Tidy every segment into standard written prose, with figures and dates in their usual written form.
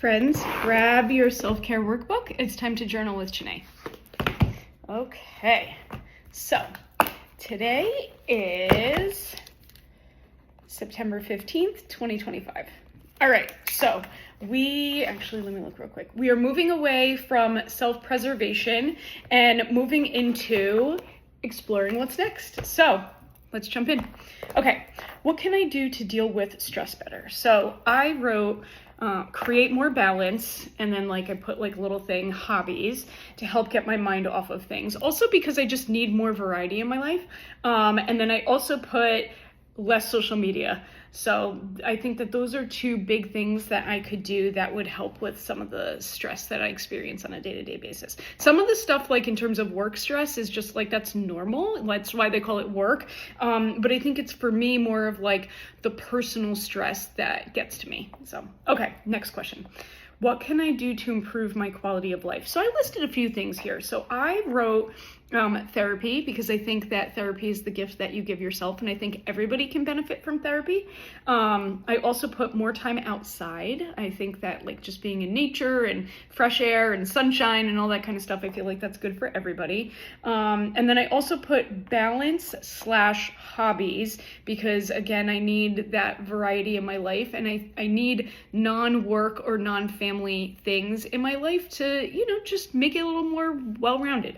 friends, grab your self-care workbook. It's time to journal with Janae. Okay, so today is September 15th, 2025. All right, so let me look real quick. We are moving away from self-preservation and moving into exploring what's next. So let's jump in. Okay, what can I do to deal with stress better? So I wrote create more balance, and then I put little thing, hobbies, to help get my mind off of things. Also because I just need more variety in my life. And then I also put less social media. So I think that those are two big things that I could do that would help with some of the stress that I experience on a day-to-day basis. Some of the stuff in terms of work stress is just that's normal. That's why they call it work. But I think it's for me more of the personal stress that gets to me. So, okay, next question. What can I do to improve my quality of life? So I listed a few things here. So I wrote therapy, because I think that therapy is the gift that you give yourself, and I think everybody can benefit from therapy. I also put more time outside. I think that just being in nature and fresh air and sunshine and all that kind of stuff, I feel like that's good for everybody. And then I also put balance/hobbies, because again, I need that variety in my life, and I need non-work or non-family things in my life to, just make it a little more well-rounded.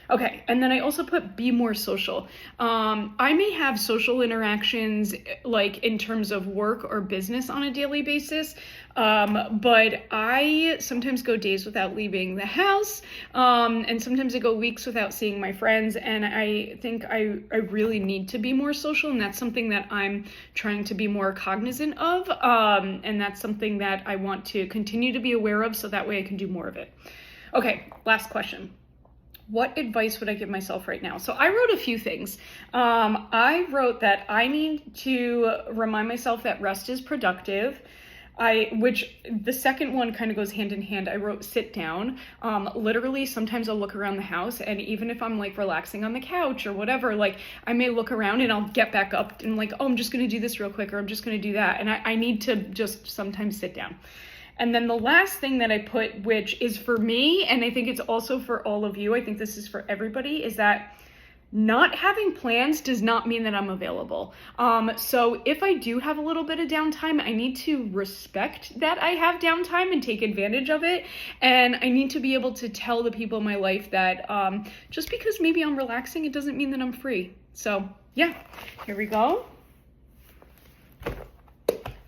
Okay, and then I also put be more social. I may have social interactions in terms of work or business on a daily basis, but I sometimes go days without leaving the house, and sometimes I go weeks without seeing my friends, and I think I really need to be more social, and that's something that I'm trying to be more cognizant of, and that's something that I want to continue to be aware of, so that way I can do more of it. Okay, last question. What advice would I give myself right now? So I wrote a few things. I wrote that I need to remind myself that rest is productive. Which the second one kind of goes hand in hand. I wrote sit down. Literally, sometimes I'll look around the house, and even if I'm relaxing on the couch or whatever, I may look around and I'll get back up and oh, I'm just gonna do this real quick, or I'm just gonna do that. And I need to just sometimes sit down. And then the last thing that I put, which is for me, and I think it's also for all of you, I think this is for everybody, is that not having plans does not mean that I'm available. So if I do have a little bit of downtime, I need to respect that I have downtime and take advantage of it. And I need to be able to tell the people in my life that just because maybe I'm relaxing, it doesn't mean that I'm free. So yeah, here we go.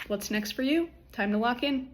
What's next for you? Time to lock in.